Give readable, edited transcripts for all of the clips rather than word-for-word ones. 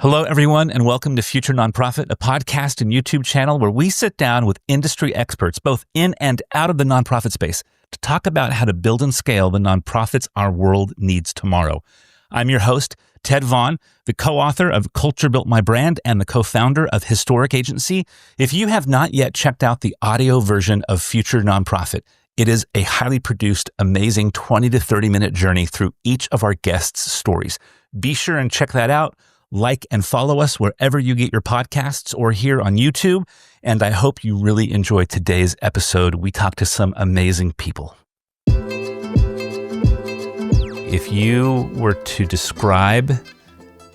Hello, everyone, and welcome to Future Nonprofit, a podcast and YouTube channel where we sit down with industry experts, both in and out of the nonprofit space, to talk about how to build and scale the nonprofits our world needs tomorrow. I'm your host, Ted Vaughn, the co-author of Culture Built My Brand and the co-founder of Historic Agency. If you have not yet checked out the audio version of Future Nonprofit, it is a highly produced, amazing 20 to 30-minute journey through each of our guests' stories. Be sure and check that out. Like and follow us wherever you get your podcasts or here on YouTube. And I hope you really enjoyed today's episode. We talked to some amazing people. If you were to describe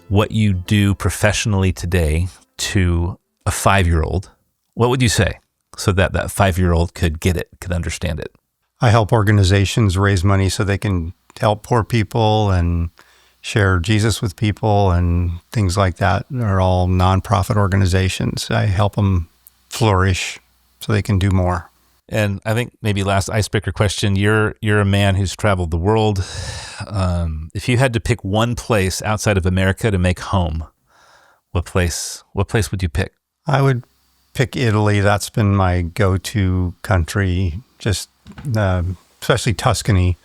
what you do professionally today to a 5-year-old, what would you say so that that 5-year-old could get it, could understand it? I help organizations raise money so they can help poor people and share Jesus with people and things like that. They're all nonprofit organizations. I help them flourish so they can do more. And I think maybe last icebreaker question, you're a man who's traveled the world. If you had to pick one place outside of America to make home, what place would you pick? I would pick Italy. That's been my go-to country, just especially Tuscany,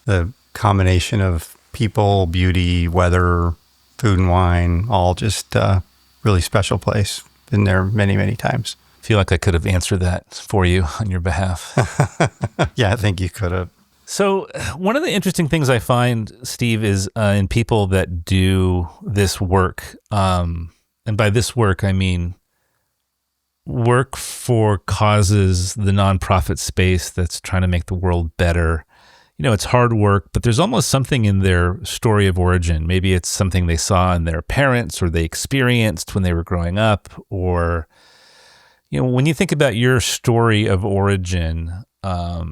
the combination of people, beauty, weather, food and wine, all just really special place. Been there many, many times. I feel like I could have answered that for you on your behalf. Yeah, I think you could have. So one of the interesting things I find, Steve, is in people that do this work, and by this work, I mean work for causes, the nonprofit space that's trying to make the world better. You know, it's hard work, but there's almost something in their story of origin. Maybe it's something they saw in their parents or they experienced when they were growing up. Or, you know, when you think about your story of origin, are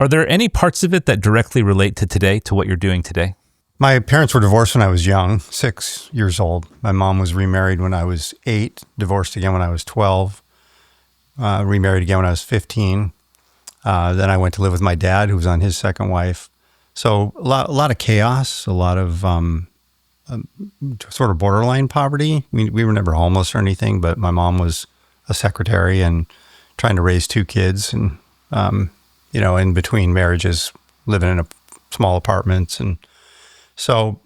there any parts of it that directly relate to today, to what you're doing today? My parents were divorced when I was young, 6 years old. My mom was remarried when I was 8, divorced again when I was 12, remarried again when I was 15. Then I went to live with my dad, who was on his second wife. So a lot of chaos, a lot of sort of borderline poverty. We were never homeless or anything, but my mom was a secretary and trying to raise 2 kids, and in between marriages, living in small apartments. And so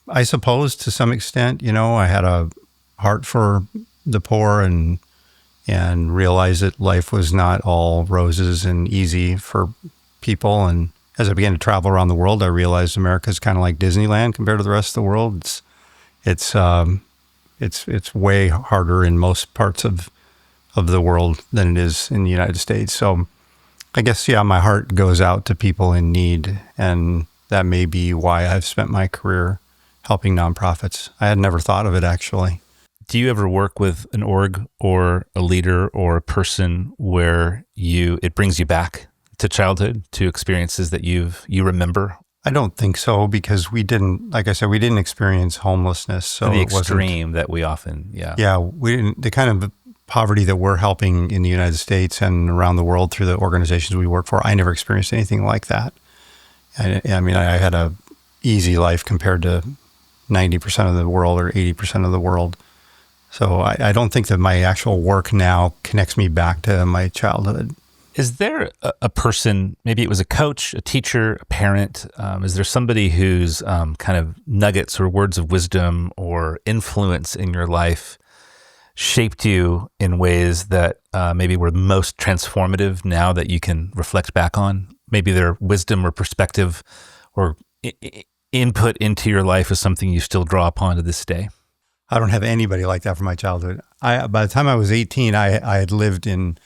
I suppose to some extent, I had a heart for the poor and realized that life was not all roses and easy for people. And as I began to travel around the world, I realized America's kind of like Disneyland compared to the rest of the world. It's way harder in most parts of the world than it is in the United States. So I guess, my heart goes out to people in need, and that may be why I've spent my career helping nonprofits. I had never thought of it, actually. Do you ever work with an org or a leader or a person where it brings you back to childhood, to experiences that you remember? I don't think so, because we didn't experience homelessness. So the extreme that we often, we didn't. The kind of poverty that we're helping in the United States and around the world through the organizations we work for, I never experienced anything like that. I had a easy life compared to 90% of the world or 80% of the world. So I don't think that my actual work now connects me back to my childhood. Is there a person, maybe it was a coach, a teacher, a parent, is there somebody whose kind of nuggets or words of wisdom or influence in your life shaped you in ways that maybe were most transformative now that you can reflect back on? Maybe their wisdom or perspective or input into your life is something you still draw upon to this day? I don't have anybody like that from my childhood. By the time I was 18, I had lived in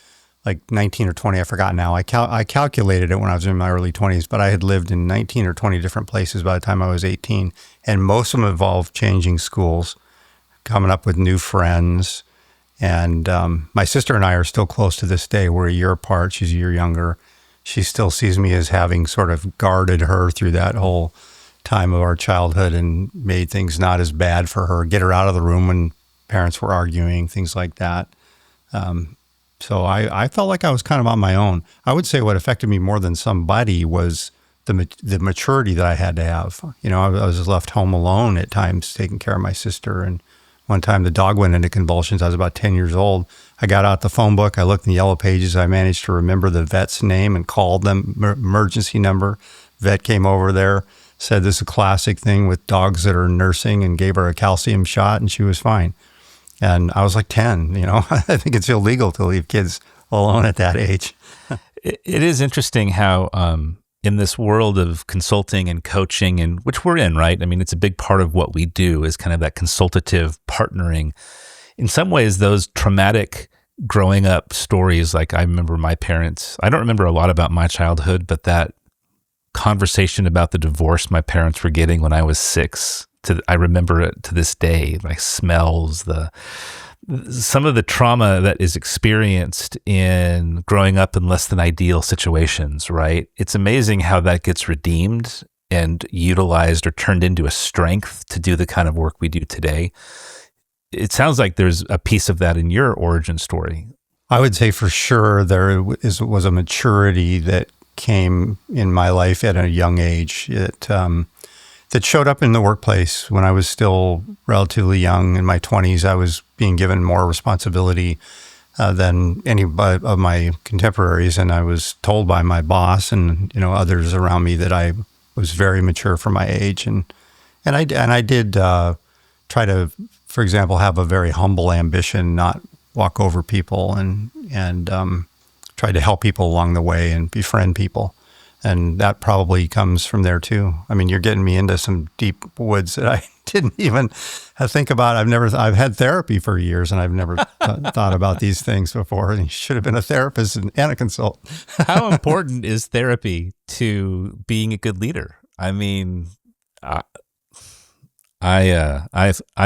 like 19 or 20, I forgot now. I calculated it when I was in my early 20s, but I had lived in 19 or 20 different places by the time I was 18. And most of them involved changing schools, coming up with new friends. And my sister and I are still close to this day. We're a year apart. She's a year younger. She still sees me as having sort of guarded her through that whole time of our childhood and made things not as bad for her, get her out of the room when parents were arguing, things like that. So I felt like I was kind of on my own. I would say what affected me more than somebody was the maturity that I had to have. I was left home alone at times, taking care of my sister. And one time the dog went into convulsions. I was about 10 years old. I got out the phone book. I looked in the yellow pages. I managed to remember the vet's name and called them, emergency number. Vet came over there, said this is a classic thing with dogs that are nursing, and gave her a calcium shot, and she was fine. And I was like 10, I think it's illegal to leave kids alone at that age. It is interesting how in this world of consulting and coaching, and which we're in, right? I mean, it's a big part of what we do is kind of that consultative partnering. In some ways, those traumatic growing up stories, like I remember my parents, I don't remember a lot about my childhood, but that conversation about the divorce my parents were getting when I was 6, I remember it to this day, like smells, some of the trauma that is experienced in growing up in less than ideal situations, right? It's amazing how that gets redeemed and utilized or turned into a strength to do the kind of work we do today. It sounds like there's a piece of that in your origin story. I would say for sure there was a maturity that came in my life at a young age that showed up in the workplace when I was still relatively young. In my 20s, I was being given more responsibility than any of my contemporaries, and I was told by my boss and others around me that I was very mature for my age, and I did try to, for example, have a very humble ambition, not walk over people, and try to help people along the way and befriend people. And that probably comes from there too. I mean, you're getting me into some deep woods that I didn't even think about. I've had therapy for years, and I've never thought about these things before. And you should have been a therapist and a consultant. How important is therapy to being a good leader? I mean, I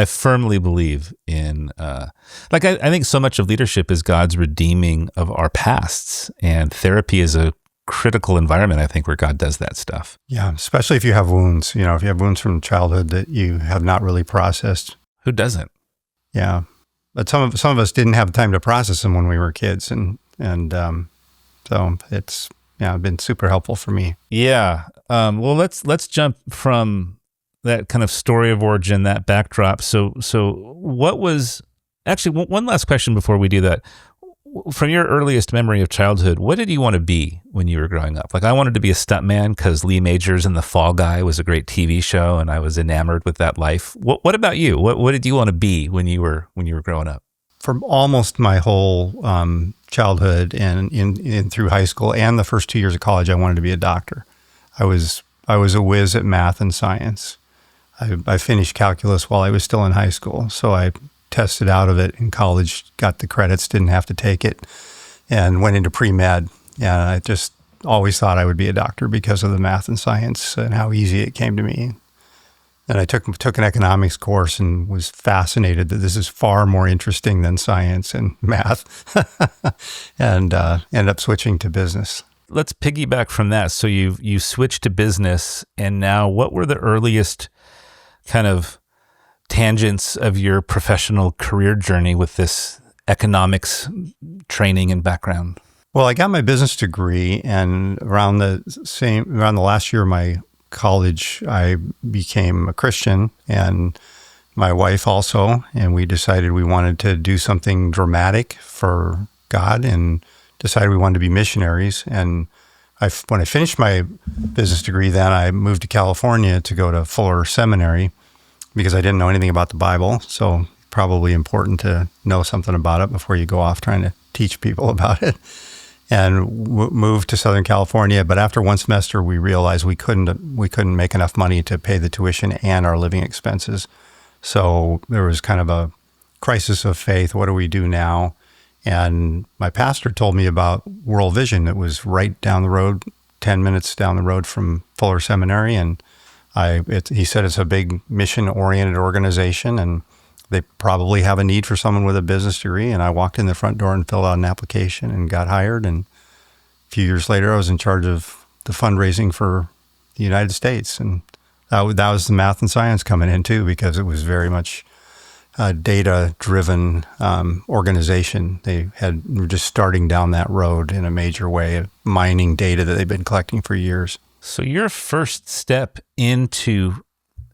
firmly believe in, I think so much of leadership is God's redeeming of our pasts, and therapy is a critical environment, I think, where God does that stuff. Yeah, especially if you have wounds, if you have wounds from childhood that you have not really processed. Who doesn't? Yeah. But some of us didn't have time to process them when we were kids. And so it's been super helpful for me. Yeah. Well, let's jump from that kind of story of origin, that backdrop. So what was, actually, one last question before we do that. From your earliest memory of childhood, what did you want to be when you were growing up? Like, I wanted to be a stuntman because Lee Majors and The Fall Guy was a great TV show, and I was enamored with that life. What about you? What did you want to be when you were growing up? For almost my whole childhood and in through high school and the first 2 years of college, I wanted to be a doctor. I was a whiz at math and science. I finished calculus while I was still in high school, so I tested out of it in college, got the credits, didn't have to take it, and went into pre-med. And I just always thought I would be a doctor because of the math and science and how easy it came to me. And I took an economics course and was fascinated that this is far more interesting than science and math, and ended up switching to business. Let's piggyback from that. So you switched to business, and now what were the earliest kind of tangents of your professional career journey with this economics training and background? Well, I got my business degree, and around the last year of my college, I became a Christian, and my wife also, and we decided we wanted to do something dramatic for God, and decided we wanted to be missionaries. And when I finished my business degree, then I moved to California to go to Fuller Seminary, because I didn't know anything about the Bible. So probably important to know something about it before you go off trying to teach people about it. And moved to Southern California. But after one semester, we realized we couldn't make enough money to pay the tuition and our living expenses. So there was kind of a crisis of faith. What do we do now? And my pastor told me about World Vision. It was right down the road, 10 minutes down the road from Fuller Seminary. And he said it's a big mission-oriented organization, and they probably have a need for someone with a business degree. And I walked in the front door and filled out an application and got hired. And a few years later, I was in charge of the fundraising for the United States. And that was the math and science coming in too, because it was very much a data-driven organization. They were just starting down that road in a major way, of mining data that they've been collecting for years. So your first step into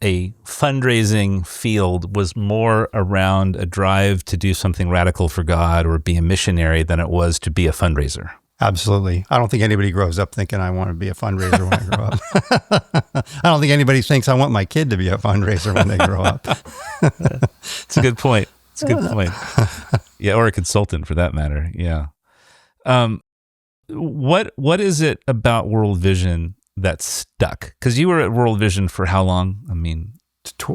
a fundraising field was more around a drive to do something radical for God or be a missionary than it was to be a fundraiser. Absolutely. I don't think anybody grows up thinking I want to be a fundraiser when I grow up. I don't think anybody thinks I want my kid to be a fundraiser when they grow up. It's a good point. It's a good point. Yeah, or a consultant for that matter. Yeah. What is it about World Vision that stuck? Because you were at World Vision for how long? I mean,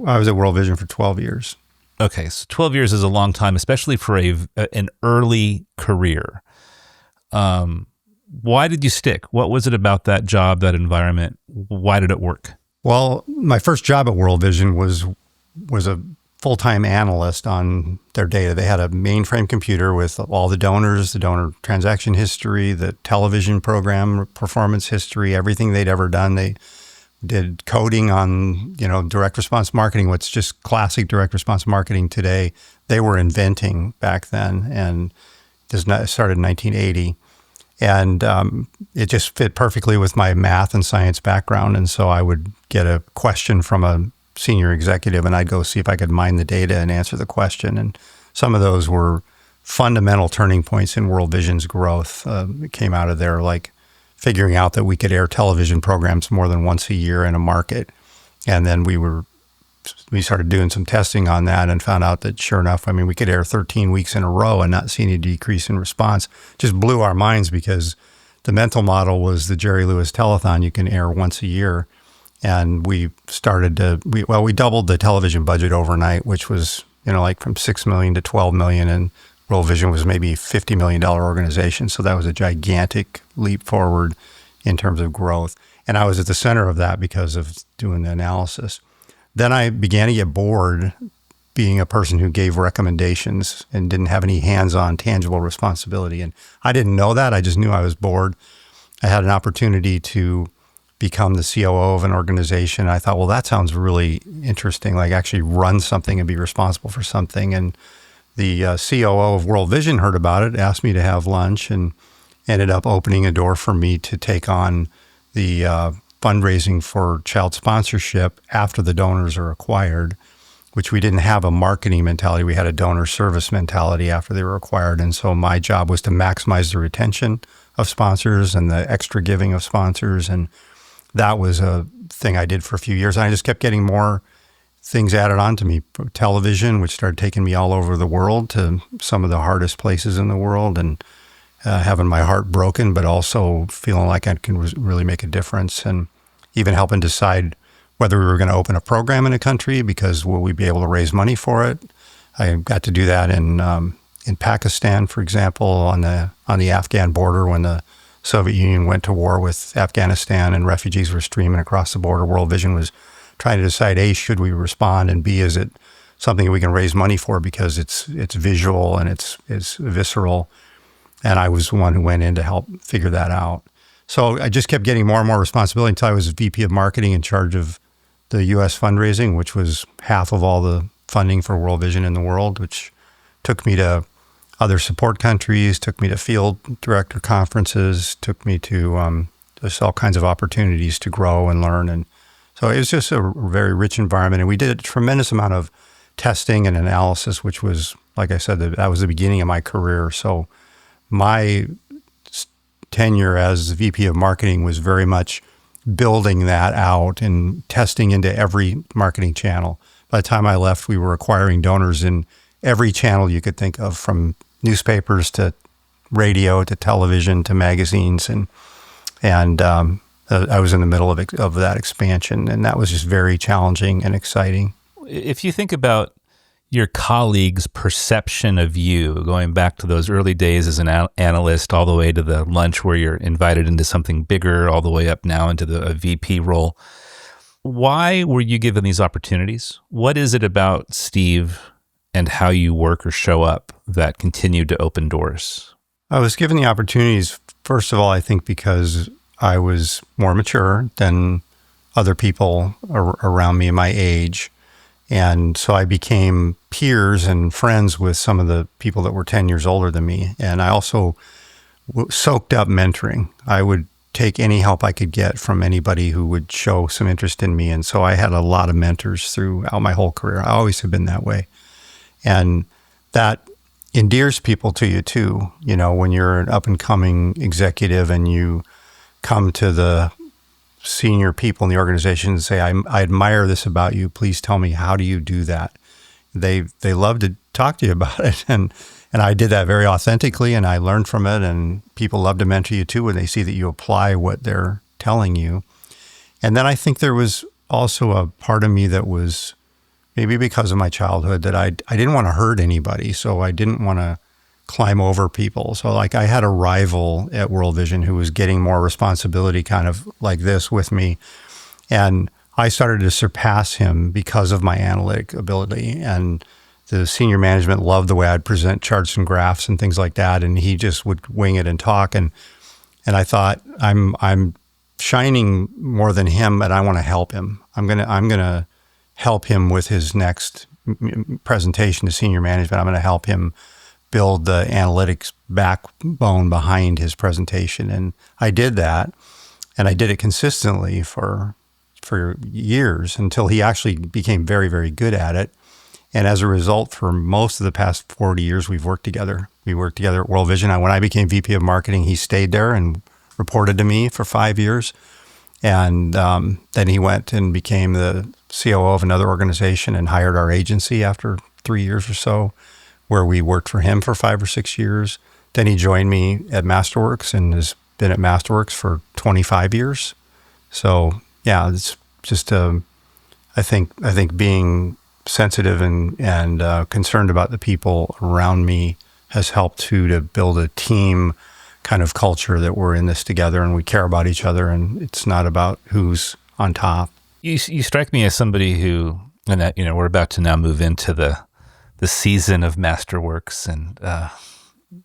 I was at World Vision for 12 years. Okay, so 12 years is a long time, especially for an early career. Why did you stick? What was it about that job, that environment? Why did it work? Well, my first job at World Vision was a full-time analyst on their data. They had a mainframe computer with all the donors, the donor transaction history, the television program performance history, everything they'd ever done. They did coding on, direct response marketing, what's just classic direct response marketing today. They were inventing back then, and this started in 1980. And it just fit perfectly with my math and science background. And so I would get a question from a senior executive, and I'd go see if I could mine the data and answer the question. And some of those were fundamental turning points in World Vision's growth. It came out of there, like figuring out that we could air television programs more than once a year in a market. And then we started doing some testing on that and found out that sure enough, we could air 13 weeks in a row and not see any decrease in response. Just blew our minds because the mental model was the Jerry Lewis telethon you can air once a year. And we started we doubled the television budget overnight, which was, like from $6 million to $12 million, and World Vision was maybe a $50 million organization. So that was a gigantic leap forward in terms of growth. And I was at the center of that because of doing the analysis. Then I began to get bored being a person who gave recommendations and didn't have any hands-on tangible responsibility. And I didn't know that. I just knew I was bored. I had an opportunity to become the COO of an organization. I thought, well, that sounds really interesting, like actually run something and be responsible for something. And the COO of World Vision heard about it, asked me to have lunch, and ended up opening a door for me to take on the fundraising for child sponsorship after the donors are acquired, which we didn't have a marketing mentality. We had a donor service mentality after they were acquired. And so my job was to maximize the retention of sponsors and the extra giving of sponsors. And that was a thing I did for a few years. And I just kept getting more things added on to me. Television, which started taking me all over the world to some of the hardest places in the world, and having my heart broken, but also feeling like I can really make a difference, and even helping decide whether we were going to open a program in a country because will we be able to raise money for it. I got to do that in Pakistan, for example, on the Afghan border when the Soviet Union went to war with Afghanistan and refugees were streaming across the border. World Vision was trying to decide, A, should we respond, and B, is it something we can raise money for because it's visual and it's visceral. And I was the one who went in to help figure that out. So I just kept getting more and more responsibility until I was VP of marketing in charge of the U.S. fundraising, which was half of all the funding for World Vision in the world, which took me to other support countries, took me to field director conferences, took me to just all kinds of opportunities to grow and learn. And so it was just a very rich environment. And we did a tremendous amount of testing and analysis, which was, like I said, that was the beginning of my career. So my tenure as VP of marketing was very much building that out and testing into every marketing channel. By the time I left, we were acquiring donors in every channel you could think of, from newspapers to radio to television to magazines. And I was in the middle of that expansion, and that was just very challenging and exciting. If you think about your colleagues' perception of you, going back to those early days as an analyst, all the way to the lunch where you're invited into something bigger, all the way up now into a VP role, why were you given these opportunities? What is it about Steve and how you work or show up that continued to open doors? I was given the opportunities, first of all, I think because I was more mature than other people around me my age. And so I became peers and friends with some of the people that were 10 years older than me. And I also soaked up mentoring. I would take any help I could get from anybody who would show some interest in me. And so I had a lot of mentors throughout my whole career. I always have been that way. And that endears people to you too. You know, when you're an up and coming executive and you come to the senior people in the organization and say, I admire this about you. Please tell me, how do you do that? They love to talk to you about it. And I did that very authentically, and I learned from it. And people love to mentor you too when they see that you apply what they're telling you. And then I think there was also a part of me that was maybe because of my childhood that I didn't want to hurt anybody. So I didn't want to climb over people. So like I had a rival at World Vision who was getting more responsibility kind of like this with me. And I started to surpass him because of my analytic ability. And the senior management loved the way I'd present charts and graphs and things like that. And he just would wing it and talk. And I thought, I'm shining more than him, and I want to help him. I'm gonna help him with his next presentation to senior management. I'm going to help him build the analytics backbone behind his presentation. And I did that, and I did it consistently for years until he actually became very, very good at it. And as a result, for most of the past 40 years, we've worked together. We worked together at World Vision. When I became VP of Marketing, he stayed there and reported to me for 5 years. And then he went and became the COO of another organization and hired our agency after 3 years or so, where we worked for him for 5 or 6 years. Then he joined me at Masterworks and has been at Masterworks for 25 years. So yeah, it's just I think being sensitive and concerned about the people around me has helped to build a team kind of culture that we're in this together and we care about each other, and it's not about who's on top. You strike me as somebody who, and that, we're about to now move into the season of Masterworks and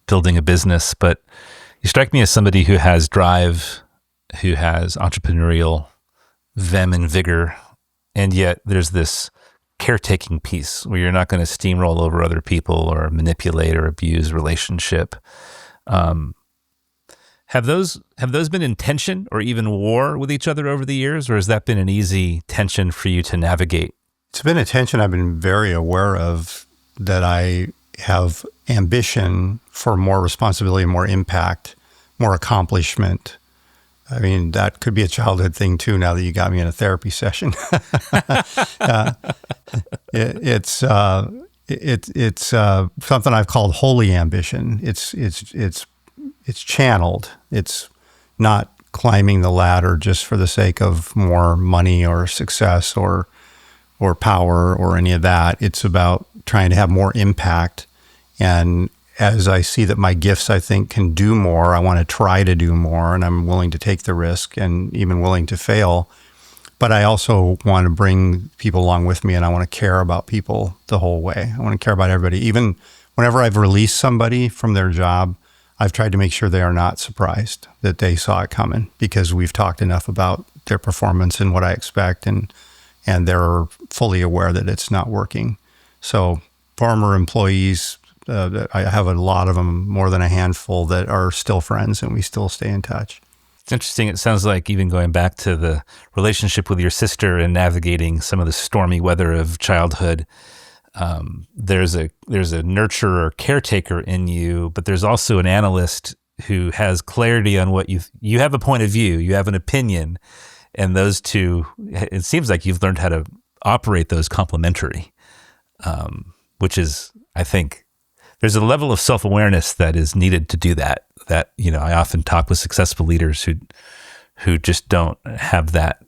building a business, but you strike me as somebody who has drive, who has entrepreneurial vim and vigor, and yet there's this caretaking piece where you're not going to steamroll over other people or manipulate or abuse relationship. Have those been in tension or even war with each other over the years, or has that been an easy tension for you to navigate? It's been a tension I've been very aware of, that I have ambition for more responsibility, more impact, more accomplishment. I mean, that could be a childhood thing too, now that you got me in a therapy session. It's something I've called holy ambition. It's channeled. It's not climbing the ladder just for the sake of more money or success or power or any of that. It's about trying to have more impact. And as I see that my gifts, I think, can do more, I want to try to do more, and I'm willing to take the risk and even willing to fail. But I also want to bring people along with me, and I want to care about people the whole way. I want to care about everybody. Even whenever I've released somebody from their job, I've tried to make sure they are not surprised that they saw it coming, because we've talked enough about their performance and what I expect, and they're fully aware that it's not working. So former employees, I have a lot of them, more than a handful, that are still friends, and we still stay in touch. It's interesting. It sounds like even going back to the relationship with your sister and navigating some of the stormy weather of childhood, there's a nurturer, caretaker in you, but there's also an analyst who has clarity on what you have a point of view, you have an opinion, and those two, it seems like you've learned how to operate those complementary, which is, I think, there's a level of self-awareness that is needed to do that. That, I often talk with successful leaders who just don't have that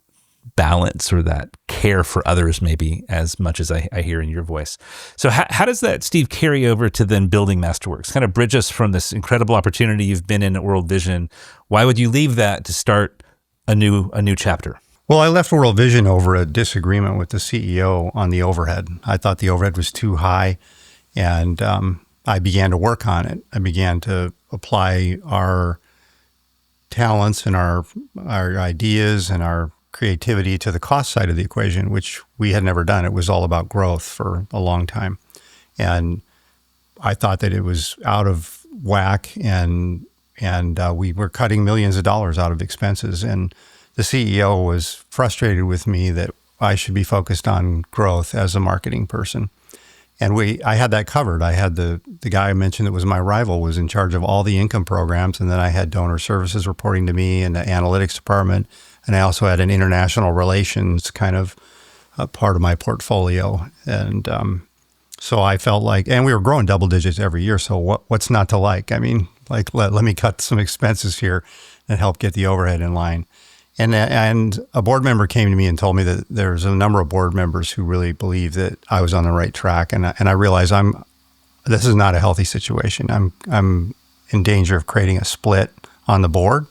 balance or that care for others maybe as much as I hear in your voice. So how does that, Steve, carry over to then building Masterworks? Kind of bridge us from this incredible opportunity you've been in at World Vision. Why would you leave that to start a new chapter? Well, I left World Vision over a disagreement with the CEO on the overhead. I thought the overhead was too high, and I began to work on it. I began to apply our talents and our ideas and our creativity to the cost side of the equation, which we had never done. It was all about growth for a long time. And I thought that it was out of whack and and we were cutting millions of dollars out of expenses. And the CEO was frustrated with me that I should be focused on growth as a marketing person. And I had that covered. I had the guy I mentioned that was my rival was in charge of all the income programs. And then I had donor services reporting to me and the analytics department. And I also had an international relations kind of part of my portfolio. And so I felt like, and we were growing double digits every year. So what's not to like? I mean, like, let me cut some expenses here and help get the overhead in line. And a board member came to me and told me that there's a number of board members who really believe that I was on the right track. And I realized this is not a healthy situation. I'm in danger of creating a split on the board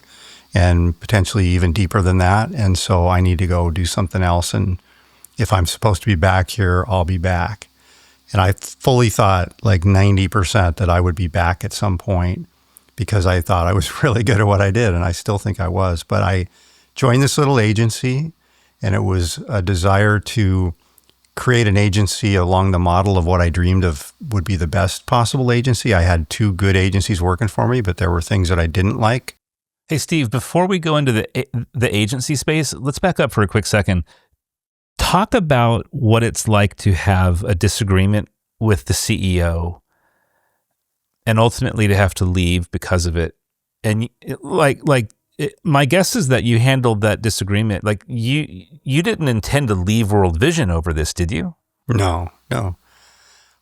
and potentially even deeper than that. And so I need to go do something else. And if I'm supposed to be back here, I'll be back. And I fully thought like 90% that I would be back at some point because I thought I was really good at what I did. And I still think I was, but I joined this little agency, and it was a desire to create an agency along the model of what I dreamed of would be the best possible agency. I had 2 good agencies working for me, but there were things that I didn't like. Hey, Steve, before we go into the agency space, let's back up for a quick second. Talk about what it's like to have a disagreement with the CEO and ultimately to have to leave because of it. And my guess is that you handled that disagreement. Like you didn't intend to leave World Vision over this, did you? No.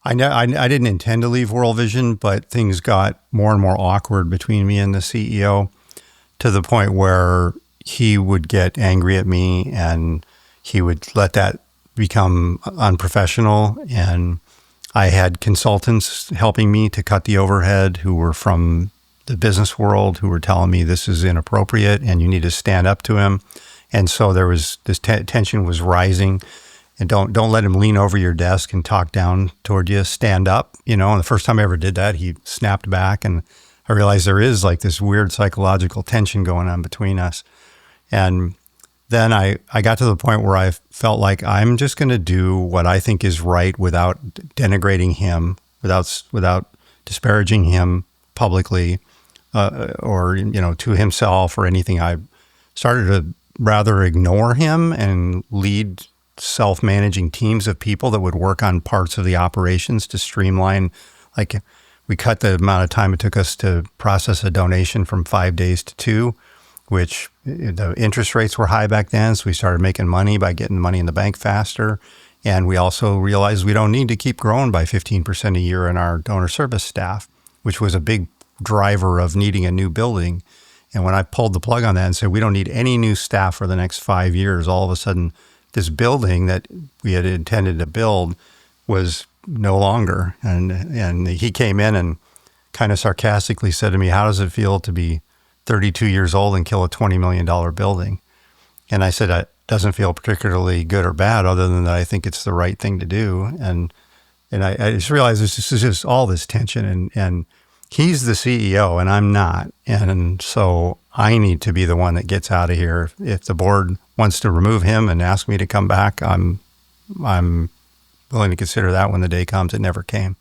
I didn't intend to leave World Vision, but things got more and more awkward between me and the CEO to the point where he would get angry at me and he would let that become unprofessional. And I had consultants helping me to cut the overhead who were from the business world who were telling me this is inappropriate and you need to stand up to him. And so there was this tension was rising. And don't let him lean over your desk and talk down toward you. Stand up, And the first time I ever did that, he snapped back, and I realized there is like this weird psychological tension going on between us. And then I got to the point where I felt like I'm just going to do what I think is right without denigrating him, without disparaging him publicly or to himself or anything. I started to rather ignore him and lead self-managing teams of people that would work on parts of the operations to streamline. Like we cut the amount of time it took us to process a donation from 5 days to 2, which the interest rates were high back then. So we started making money by getting money in the bank faster. And we also realized we don't need to keep growing by 15% a year in our donor service staff, which was a big driver of needing a new building. And when I pulled the plug on that and said, we don't need any new staff for the next 5 years, all of a sudden this building that we had intended to build was no longer. And he came in and kind of sarcastically said to me, how does it feel to be 32 years old and kill a $20 million building? And I said, it doesn't feel particularly good or bad, other than that I think it's the right thing to do. And I just realized this is just all this tension, and he's the CEO and I'm not. And so I need to be the one that gets out of here. If the board wants to remove him and ask me to come back, I'm willing to consider that when the day comes. It never came.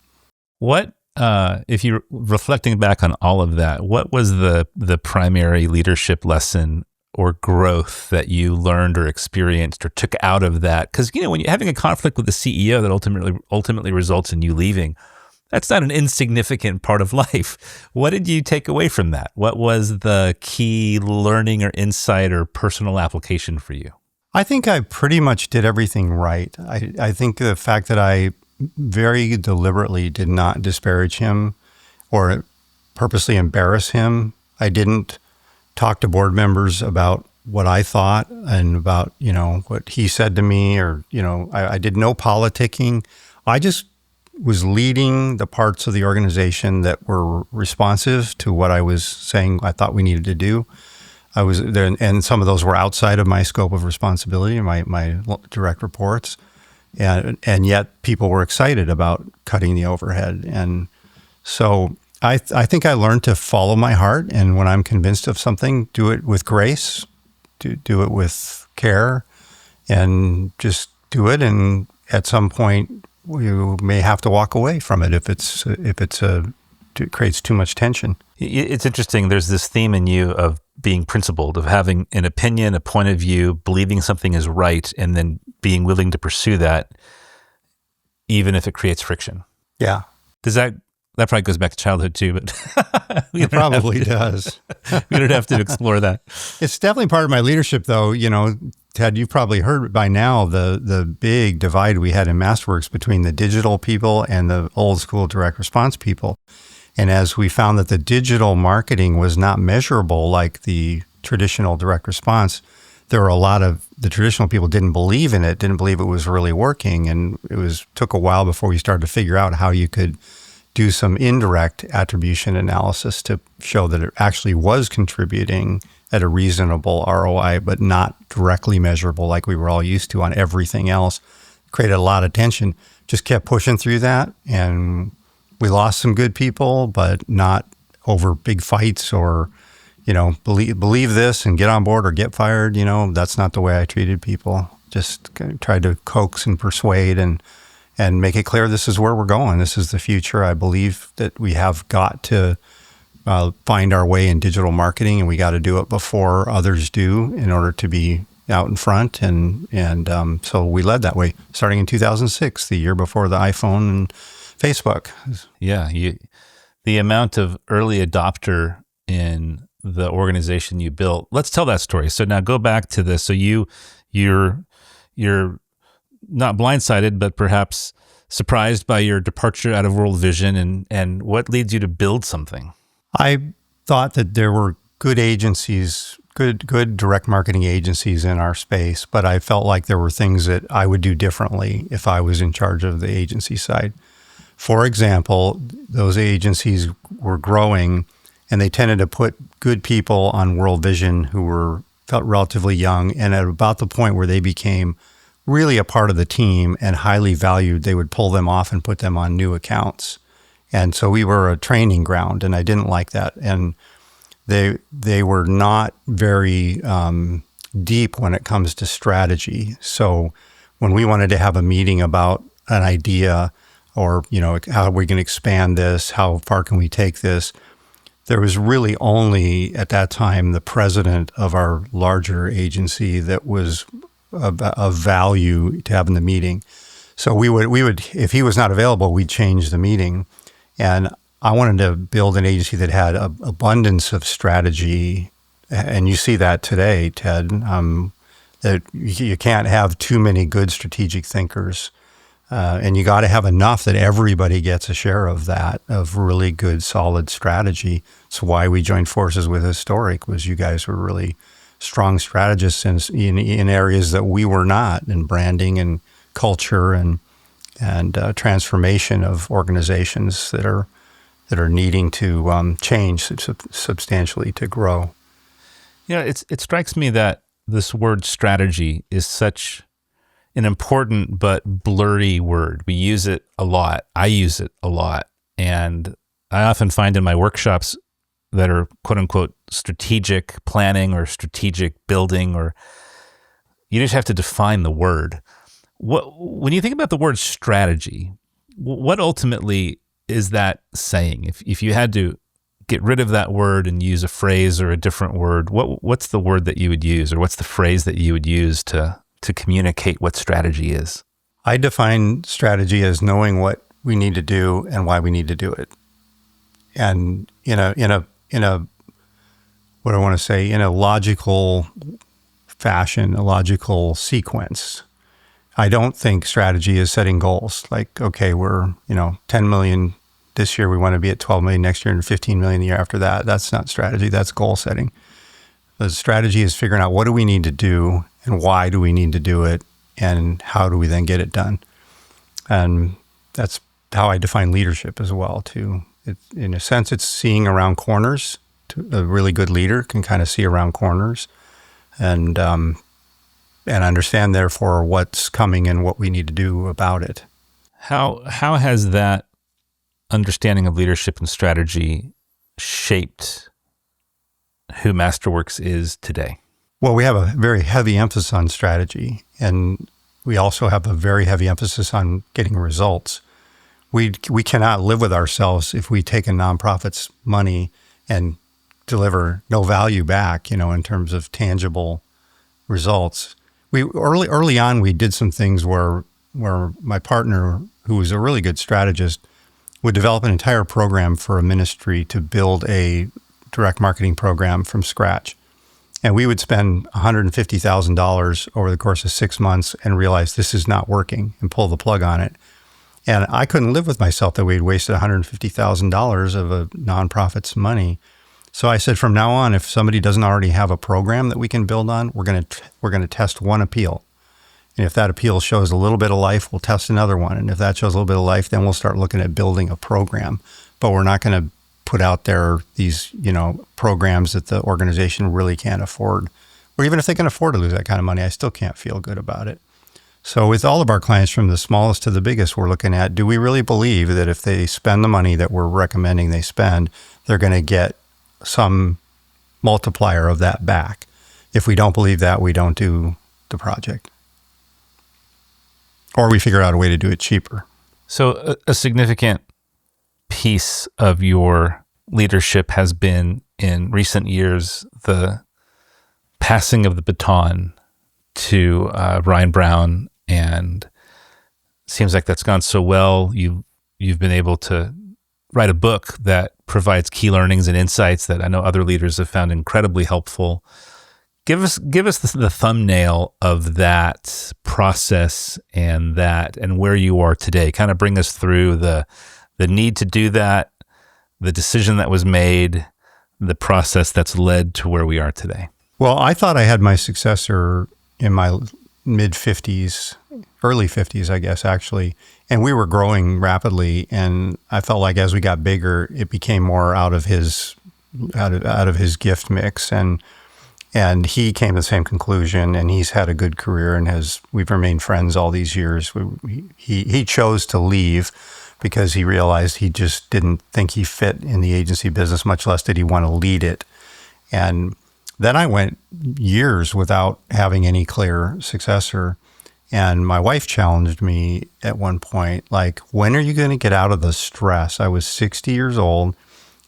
What, if you're reflecting back on all of that, what was the primary leadership lesson or growth that you learned or experienced or took out of that? Because, when you're having a conflict with the CEO that ultimately results in you leaving, that's not an insignificant part of life. What did you take away from that? What was the key learning or insight or personal application for you? I think I pretty much did everything right. I think the fact that I very deliberately did not disparage him or purposely embarrass him. I didn't talk to board members about what I thought and about, what he said to me, or, I did no politicking. I just was leading the parts of the organization that were responsive to what I was saying I thought we needed to do. I was there, and some of those were outside of my scope of responsibility and my direct reports. And yet people were excited about cutting the overhead. And so I think I learned to follow my heart. And when I'm convinced of something, do it with grace, do it with care, and just do it. And at some point, you may have to walk away from it if it's a creates too much tension. It's interesting. There's this theme in you of being principled, of having an opinion, a point of view, believing something is right, and then being willing to pursue that, even if it creates friction. Yeah. Does that probably goes back to childhood too, but it probably does. We don't have to explore that. It's definitely part of my leadership, though. You know, Ted, you've probably heard by now the big divide we had in Masterworks between the digital people and the old school direct response people. And as we found that the digital marketing was not measurable like the traditional direct response, there were a lot of the traditional people didn't believe in it, didn't believe it was really working. And took a while before we started to figure out how you could do some indirect attribution analysis to show that it actually was contributing at a reasonable ROI, but not directly measurable like we were all used to on everything else. Created a lot of tension. Just kept pushing through that, and we lost some good people, but not over big fights or, you know, believe this and get on board or get fired. You know, that's not the way I treated people. Just tried to coax and persuade and make it clear this is where we're going. This is the future. I believe that we have got to find our way in digital marketing, and we got to do it before others do in order to be out in front. And so we led that way, starting in 2006, the year before the iPhone and Facebook. Yeah, the amount of early adopter in the organization you built. Let's tell that story. So now go back to this. So you're not blindsided, but perhaps surprised by your departure out of World Vision, and what leads you to build something? I thought that there were good agencies, good direct marketing agencies in our space, but I felt like there were things that I would do differently if I was in charge of the agency side. For example, those agencies were growing, and they tended to put good people on World Vision who felt relatively young, and at about the point where they became really a part of the team and highly valued, they would pull them off and put them on new accounts. And so we were a training ground, and I didn't like that. And they were not very deep when it comes to strategy. So when we wanted to have a meeting about an idea, or, you know, how are we going to expand this? How far can we take this? There was really only at that time the president of our larger agency that was of value to have in the meeting. So we would, if he was not available, we'd change the meeting. And I wanted to build an agency that had an abundance of strategy. And you see that today, Ted, that you can't have too many good strategic thinkers. And you got to have enough that everybody gets a share of that, of really good, solid strategy. It's why we joined forces with Historic, was you guys were really strong strategists in areas that we were not, in branding and culture and transformation of organizations that are needing to change substantially to grow. Yeah, it strikes me that this word strategy is such an important but blurry word. We use it a lot. I use it a lot. And I often find in my workshops that are quote unquote strategic planning or strategic building, or you just have to define the word. When you think about the word strategy, what ultimately is that saying? If you had to get rid of that word and use a phrase or a different word, what's the word that you would use, or what's the phrase that you would use to communicate what strategy is? I define strategy as knowing what we need to do and why we need to do it. And in a what I want to say, in a logical fashion, a logical sequence. I don't think strategy is setting goals. Like, okay, we're, 10 million this year, we want to be at 12 million next year and 15 million the year after that. That's not strategy, that's goal setting. The strategy is figuring out what do we need to do and why do we need to do it and how do we then get it done. And that's how I define leadership as well, too. In a sense, it's seeing around corners. A really good leader can kind of see around corners and understand, therefore, what's coming and what we need to do about it. How has that understanding of leadership and strategy shaped who Masterworks is today? Well, we have a very heavy emphasis on strategy, and we also have a very heavy emphasis on getting results. we cannot live with ourselves if we take a nonprofit's money and deliver no value back, in terms of tangible results. We early on, we did some things where my partner, who was a really good strategist, would develop an entire program for a ministry to build a direct marketing program from scratch. And we would spend $150,000 over the course of 6 months and realize this is not working and pull the plug on it. And I couldn't live with myself that we'd wasted $150,000 of a nonprofit's money. So I said, from now on, if somebody doesn't already have a program that we can build on, we're going to test one appeal. And if that appeal shows a little bit of life, we'll test another one. And if that shows a little bit of life, then we'll start looking at building a program. But we're not going to put out there these, programs that the organization really can't afford. Or even if they can afford to lose that kind of money, I still can't feel good about it. So with all of our clients, from the smallest to the biggest, we're looking at, do we really believe that if they spend the money that we're recommending they spend, they're going to get some multiplier of that back? If we don't believe that, we don't do the project. Or we figure out a way to do it cheaper. So a significant piece of your leadership has been, in recent years, the passing of the baton to Ryan Brown, and seems like that's gone so well. You've been able to write a book that provides key learnings and insights that I know other leaders have found incredibly helpful. Give us the thumbnail of that process and where you are today. Kind of bring us through the need to do that, the decision that was made, the process that's led to where we are today. Well, I thought I had my successor in my mid-50s, early 50s, I guess, actually. And we were growing rapidly. And I felt like as we got bigger, it became more out of his gift mix. And he came to the same conclusion, and he's had a good career, and we've remained friends all these years. He chose to leave because he realized he just didn't think he fit in the agency business, much less did he want to lead it. And then I went years without having any clear successor. And my wife challenged me at one point, like, when are you going to get out of the stress? I was 60 years old,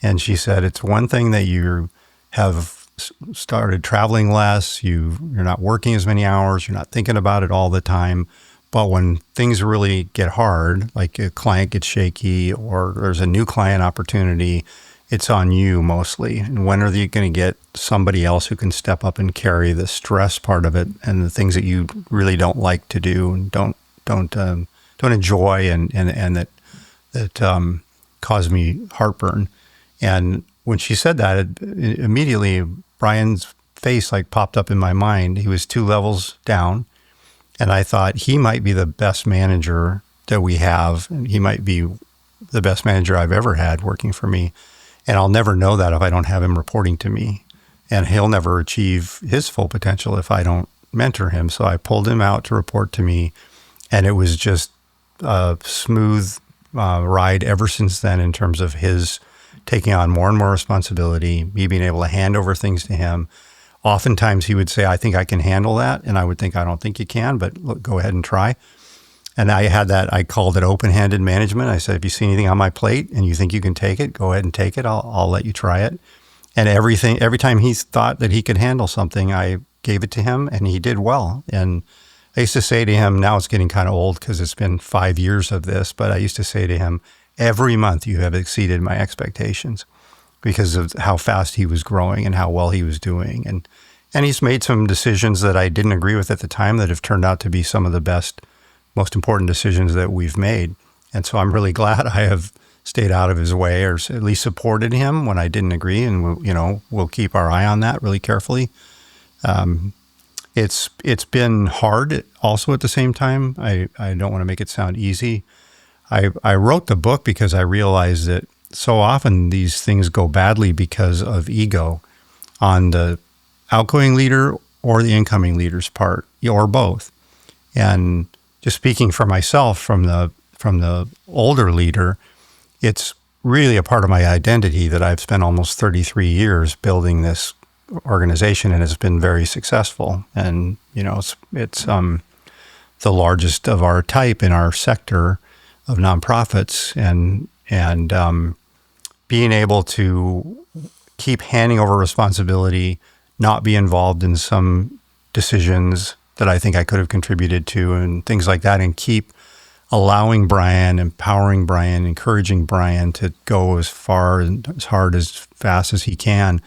and she said, it's one thing that you have started traveling less, you're not working as many hours, you're not thinking about it all the time. But when things really get hard, like a client gets shaky or there's a new client opportunity, it's on you mostly. And when are you going to get somebody else who can step up and carry the stress part of it and the things that you really don't like to do and don't enjoy and that cause me heartburn? And when she said that, immediately Brian's face like popped up in my mind. He was 2 levels down, and I thought he might be the best manager that we have. And he might be the best manager I've ever had working for me. And I'll never know that if I don't have him reporting to me. And he'll never achieve his full potential if I don't mentor him. So I pulled him out to report to me. And it was just a smooth ride ever since then in terms of his taking on more and more responsibility, me being able to hand over things to him. Oftentimes he would say, I think I can handle that. And I would think, I don't think you can, but look, go ahead and try. And I called it open-handed management. I said, if you see anything on my plate and you think you can take it, go ahead and take it. I'll let you try it. And every time he thought that he could handle something, I gave it to him, and he did well. And I used to say to him, now it's getting kind of old because it's been 5 years of this, but I used to say to him, every month you have exceeded my expectations because of how fast he was growing and how well he was doing. And he's made some decisions that I didn't agree with at the time that have turned out to be some of the best, most important decisions that we've made. And so I'm really glad I have stayed out of his way, or at least supported him when I didn't agree. And we'll keep our eye on that really carefully. It's been hard also at the same time. I don't want to make it sound easy. I wrote the book because I realized that so often these things go badly because of ego on the outgoing leader or the incoming leader's part, or both. And just speaking for myself from the older leader, it's really a part of my identity that I've spent almost 33 years building this organization, and it's been very successful. And it's the largest of our type in our sector. nonprofits, and being able to keep handing over responsibility, not be involved in some decisions that I think I could have contributed to and things like that, and keep allowing Brian, empowering Brian, encouraging Brian to go as far and as hard, as fast as he can,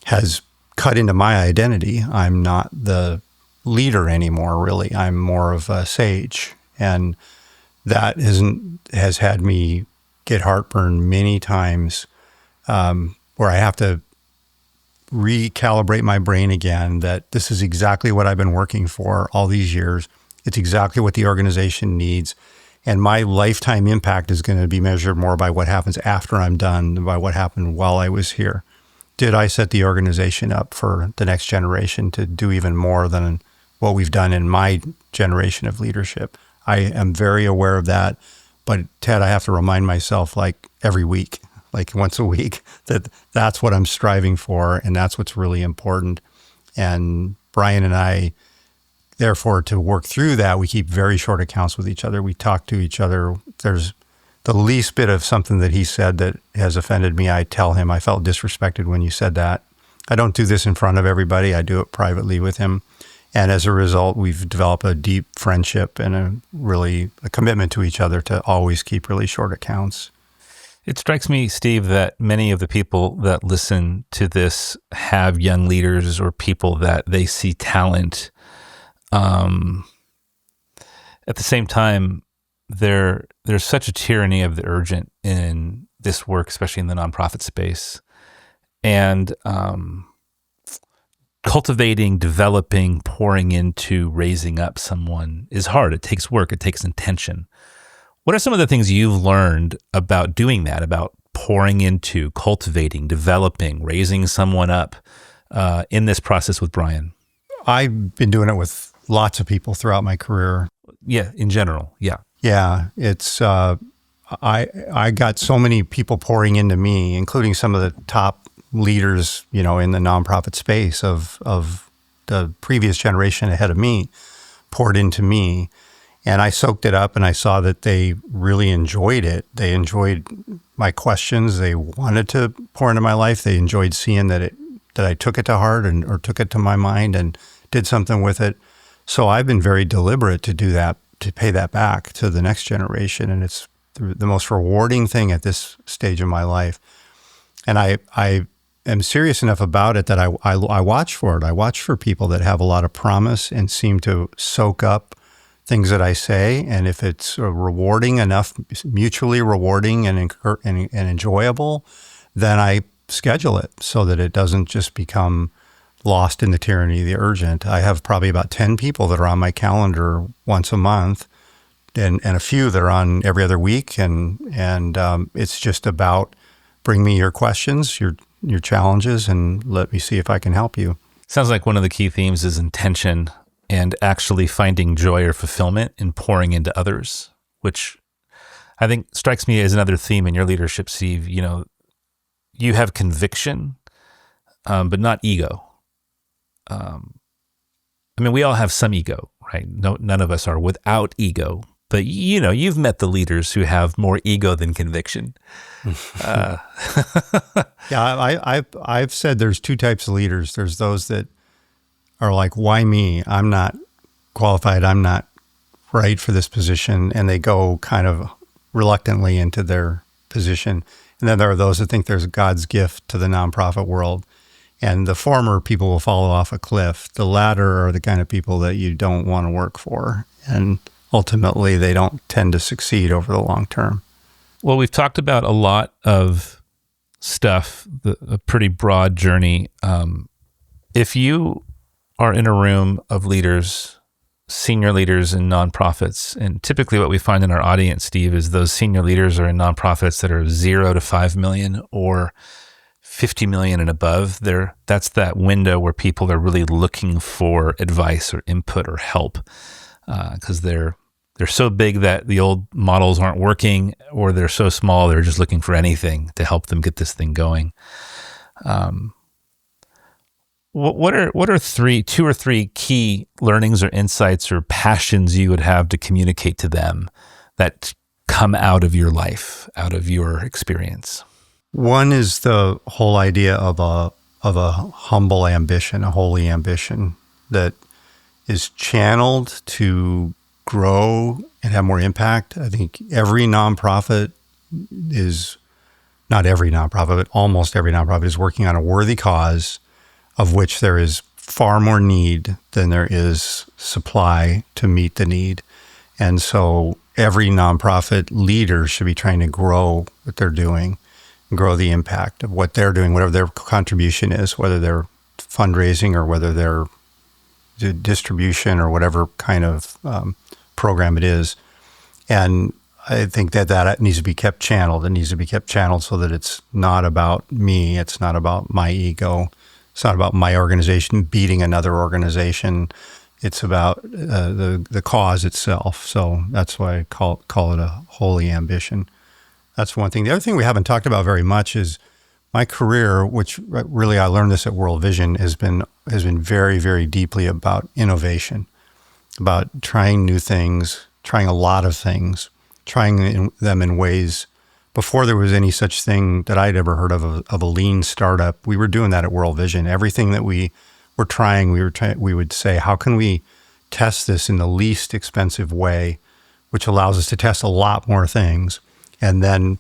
has cut into my identity. I'm not the leader anymore, really. I'm more of a sage. And that has had me get heartburn many times, where I have to recalibrate my brain again, that this is exactly what I've been working for all these years. It's exactly what the organization needs. And my lifetime impact is going to be measured more by what happens after I'm done than by what happened while I was here. Did I set the organization up for the next generation to do even more than what we've done in my generation of leadership? I am very aware of that. But Ted, I have to remind myself like every week, like once a week, that that's what I'm striving for, and that's what's really important. And Brian and I, therefore, to work through that, we keep very short accounts with each other. We talk to each other. There's the least bit of something that he said that has offended me, I tell him, I felt disrespected when you said that. I don't do this in front of everybody. I do it privately with him. And as a result, we've developed a deep friendship and a commitment to each other to always keep really short accounts. It strikes me, Steve, that many of the people that listen to this have young leaders or people that they see talent. At the same time, there's such a tyranny of the urgent in this work, especially in the nonprofit space. And cultivating, developing, pouring into, raising up someone is hard. It takes work. It takes intention. What are some of the things you've learned about doing that, about pouring into, cultivating, developing, raising someone up in this process with Brian? I've been doing it with lots of people throughout my career. Yeah, in general. Yeah. Yeah, it's I got so many people pouring into me, including some of the top leaders, in the nonprofit space of the previous generation ahead of me, poured into me. And I soaked it up, and I saw that they really enjoyed it. They enjoyed my questions. They wanted to pour into my life. They enjoyed seeing that I took it to heart or took it to my mind and did something with it. So I've been very deliberate to do that, to pay that back to the next generation. And it's the most rewarding thing at this stage of my life. And I am serious enough about it that I watch for it. I watch for people that have a lot of promise and seem to soak up things that I say. And if it's rewarding enough, mutually rewarding and enjoyable, then I schedule it so that it doesn't just become lost in the tyranny of the urgent. I have probably about 10 people that are on my calendar once a month, and a few that are on every other week. And it's just about bring me your questions, your challenges, and let me see if I can help you. Sounds like one of the key themes is intention and actually finding joy or fulfillment in pouring into others, which I think strikes me as another theme in your leadership, Steve. You have conviction, but not ego. We all have some ego, right? None of us are without ego, but you've met the leaders who have more ego than conviction. Yeah, I've said there's two types of leaders. There's those that are like, why me? I'm not qualified. I'm not right for this position. And they go kind of reluctantly into their position. And then there are those that think there's God's gift to the nonprofit world. And the former people will fall off a cliff. The latter are the kind of people that you don't want to work for. And ultimately, they don't tend to succeed over the long term. Well, we've talked about a lot of stuff, a pretty broad journey. If you are in a room of leaders, senior leaders in nonprofits, and typically what we find in our audience, Steve, is those senior leaders are in nonprofits that are 0 to 5 million or 50 million and above. That's that window where people are really looking for advice or input or help because they're so big that the old models aren't working, or they're so small they're just looking for anything to help them get this thing going. What are two or three key learnings or insights or passions you would have to communicate to them that come out of your life, out of your experience? One is the whole idea of a humble ambition, a holy ambition that is channeled to grow and have more impact. I think every nonprofit is, not every nonprofit, but almost every nonprofit is working on a worthy cause of which there is far more need than there is supply to meet the need. And so every nonprofit leader should be trying to grow what they're doing, grow the impact of what they're doing, whatever their contribution is, whether they're fundraising or whether they're distribution or whatever kind of program it is. And I think that needs to be kept channeled. It needs to be kept channeled so that it's not about me. It's not about my ego. It's not about my organization beating another organization. It's about the cause itself. So that's why I call it a holy ambition. That's one thing. The other thing we haven't talked about very much is my career, which really I learned this at World Vision, has been very, very deeply about innovation, about trying new things, trying a lot of things, trying them in ways before there was any such thing that I'd ever heard of a lean startup. We were doing that at World Vision. Everything that we were trying, we would say, how can we test this in the least expensive way, which allows us to test a lot more things. And then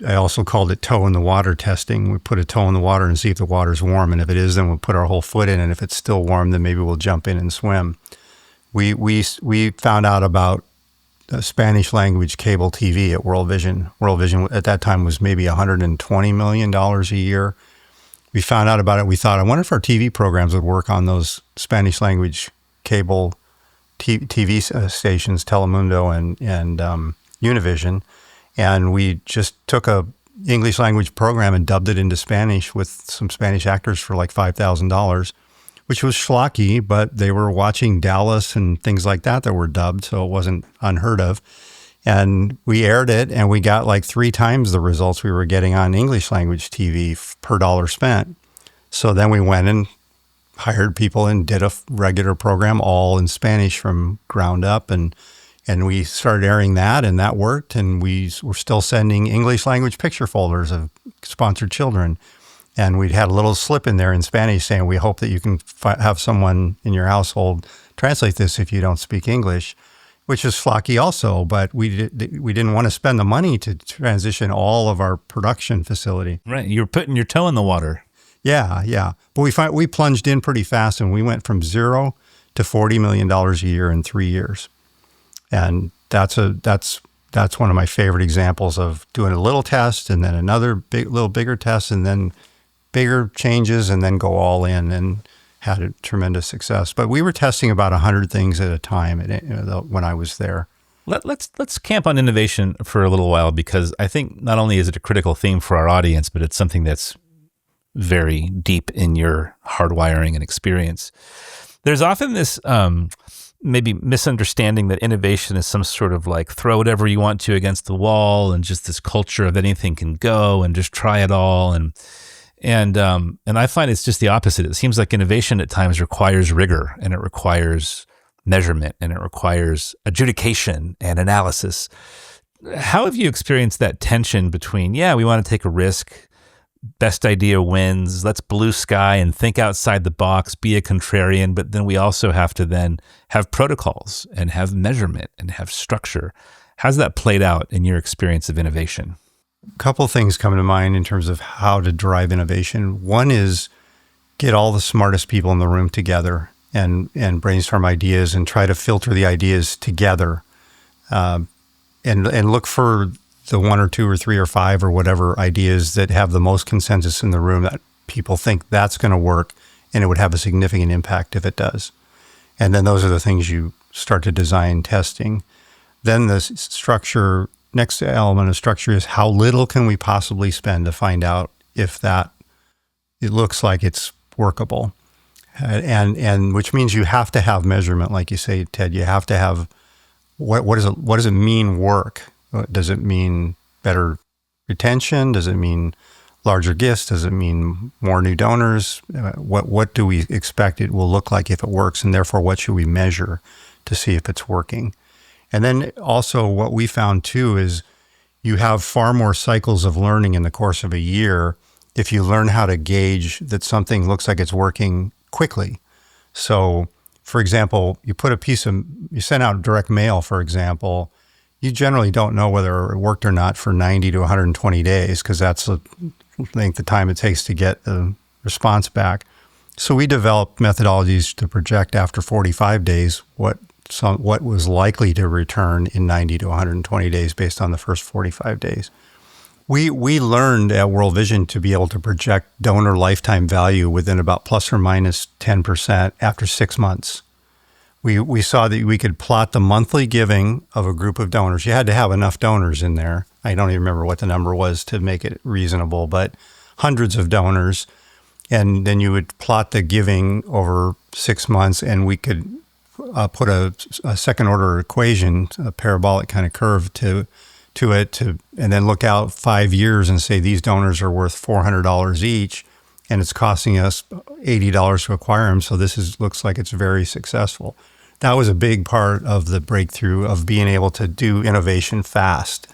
I also called it toe in the water testing. We put a toe in the water and see if the water's warm. And if it is, then we'll put our whole foot in. And if it's still warm, then maybe we'll jump in and swim. We found out about Spanish language cable TV at World Vision. World Vision at that time was maybe $120 million a year. We found out about it. We thought, I wonder if our TV programs would work on those Spanish language cable TV stations, Telemundo and Univision. And we just took a English language program and dubbed it into Spanish with some Spanish actors for like $5,000, which was schlocky, but they were watching Dallas and things like that were dubbed, so it wasn't unheard of. And we aired it, and we got like 3 times the results we were getting on English language TV per dollar spent. So then we went and hired people and did a regular program all in Spanish from ground up, and we started airing that, and that worked. And we were still sending English language picture folders of sponsored children. And we'd had a little slip in there in Spanish saying, we hope that you can have someone in your household translate this if you don't speak English, which is schlocky also. But we didn't want to spend the money to transition all of our production facility. Right. You're putting your toe in the water. Yeah. But we plunged in pretty fast, and we went from 0 to $40 million a year in 3 years. And that's one of my favorite examples of doing a little test and then another little bigger test and then bigger changes and then go all in, and had a tremendous success. But we were testing about 100 things at a time when I was there. Let's camp on innovation for a little while, because I think not only is it a critical theme for our audience, but it's something that's very deep in your hardwiring and experience. There's often this maybe misunderstanding that innovation is some sort of like throw whatever you want to against the wall, and just this culture of anything can go and just try it all. And I find it's just the opposite. It seems like innovation at times requires rigor, and it requires measurement, and it requires adjudication and analysis. How have you experienced that tension between, we want to take a risk, best idea wins, let's blue sky and think outside the box, be a contrarian, but then we also have to then have protocols and have measurement and have structure. How's that played out in your experience of innovation? A couple things come to mind in terms of how to drive innovation. One is get all the smartest people in the room together and brainstorm ideas and try to filter the ideas together, and look for the 1 or 2 or 3 or 5 or whatever ideas that have the most consensus in the room, that people think that's going to work and it would have a significant impact if it does. And then those are the things you start to design testing. Then the structure, next element of structure is how little can we possibly spend to find out if it looks like it's workable. And which means you have to have measurement, like you say, Ted. You have to have what does it mean work? Does it mean better retention? Does it mean larger gifts? Does it mean more new donors? What do we expect it will look like if it works? And therefore, what should we measure to see if it's working? And then also what we found too is you have far more cycles of learning in the course of a year if you learn how to gauge that something looks like it's working quickly. So, for example, you send out direct mail, for example, you generally don't know whether it worked or not for 90 to 120 days because that's the length of time it takes to get the response back. So we developed methodologies to project after 45 days what was likely to return in 90 to 120 days based on the first 45 days. We learned at World Vision to be able to project donor lifetime value within about plus or minus 10% after 6 months. We saw that we could plot the monthly giving of a group of donors. You had to have enough donors in there. I don't even remember what the number was to make it reasonable, but hundreds of donors. And then you would plot the giving over 6 months, and we could put a second order equation, a parabolic kind of curve to it, and then look out 5 years and say these donors are worth $400 each, and it's costing us $80 to acquire them. So this looks like it's very successful. That was a big part of the breakthrough of being able to do innovation fast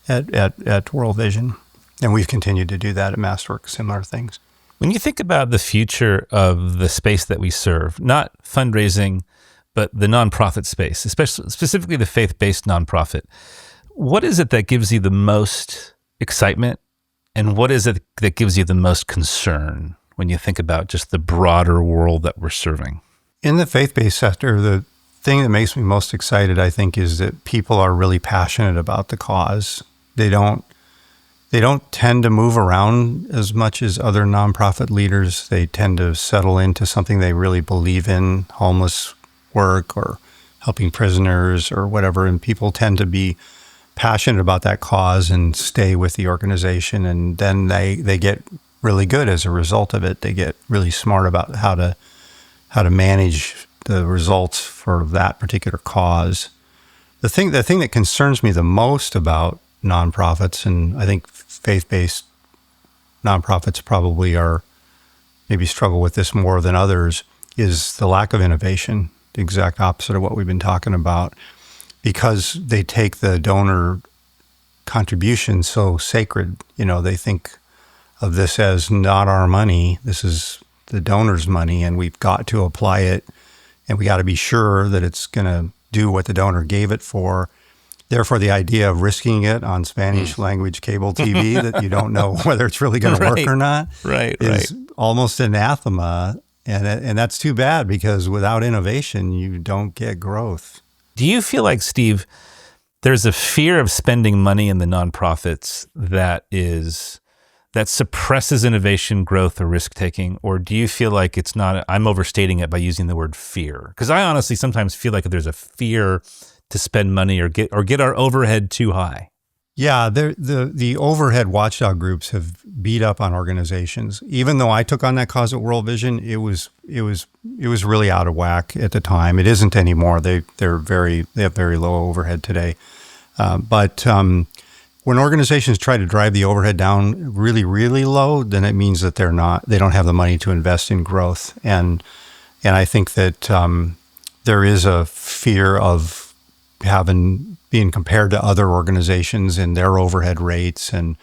at World Vision. And we've continued to do that at Masterworks, similar things. When you think about the future of the space that we serve, not fundraising, but the nonprofit space, especially specifically the faith-based nonprofit, what is it that gives you the most excitement, and what is it that gives you the most concern when you think about just the broader world that we're serving? In the faith-based sector, the thing that makes me most excited, I think, is that people are really passionate about the cause. They don't tend to move around as much as other nonprofit leaders. They tend to settle into something they really believe in, homeless work or helping prisoners or whatever. And people tend to be passionate about that cause and stay with the organization. And then they get really good as a result of it. They get really smart about how to manage the results for that particular cause. The thing that concerns me the most about nonprofits, and I think faith-based nonprofits probably maybe struggle with this more than others, is the lack of innovation, the exact opposite of what we've been talking about, because they take the donor contribution so sacred. They think of this as not our money. This is the donor's money, and we've got to apply it, and we got to be sure that it's going to do what the donor gave it for. Therefore, the idea of risking it on Spanish language cable TV that you don't know whether it's really going to work or not is almost anathema. And that's too bad, because without innovation, you don't get growth. Do you feel like, Steve, there's a fear of spending money in the nonprofits that suppresses innovation, growth, or risk-taking? Or do you feel like it's not, I'm overstating it by using the word fear? Because I honestly sometimes feel like there's a fear to spend money or get our overhead too high. Yeah, the overhead watchdog groups have beat up on organizations. Even though I took on that cause at World Vision, it was really out of whack at the time. It isn't anymore. They have very low overhead today. But when organizations try to drive the overhead down really, really low, then it means that they don't have the money to invest in growth. And I think that there is a fear of being compared to other organizations and their overhead rates, and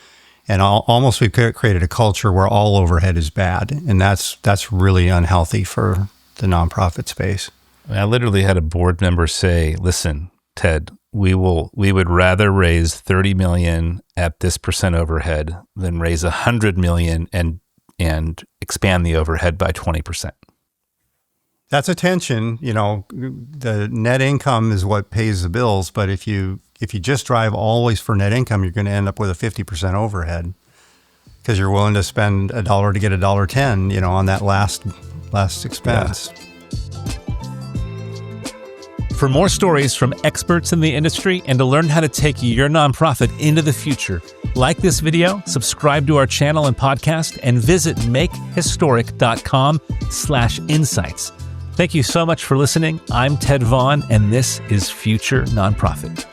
almost we've created a culture where all overhead is bad, and that's really unhealthy for the nonprofit space. I literally had a board member say, "Listen, Ted, we would rather raise 30 million at this % overhead than raise 100 million and expand the overhead by 20%." That's a tension. The net income is what pays the bills, but if you just drive always for net income, you're going to end up with a 50% overhead, because you're willing to spend $1 to get $1.10, on that last expense. Yeah. For more stories from experts in the industry and to learn how to take your nonprofit into the future, like this video, subscribe to our channel and podcast, and visit makehistoric.com/insights. Thank you so much for listening. I'm Ted Vaughn, and this is Future Nonprofit.